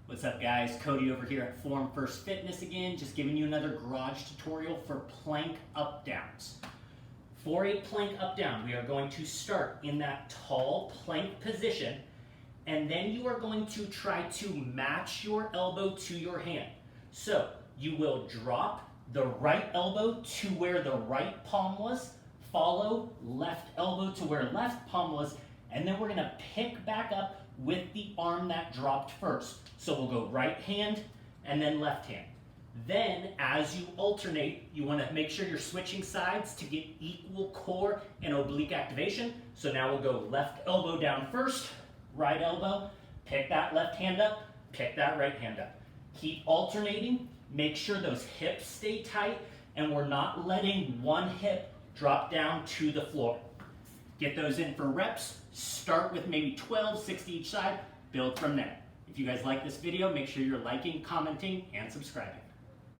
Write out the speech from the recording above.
What's up guys, Cody over here at Form First Fitness again, just giving you another garage tutorial for plank up downs. For a plank up down, we are going to start in that tall plank position, and then you are going to try to match your elbow to your hand. So you will drop the right elbow to where the right palm was, follow left elbow to where left palm was, and then we're gonna pick back up with the arm that dropped first. So we'll go right hand and then left hand. Then as you alternate, you wanna make sure you're switching sides to get equal core and oblique activation. So now we'll go left elbow down first, right elbow, pick that left hand up, pick that right hand up. Keep alternating, make sure those hips stay tight and we're not letting one hip drop down to the floor. Get those in for reps. Start with maybe 12, 6 to each side. Build from there. If you guys like this video, make sure you're liking, commenting, and subscribing.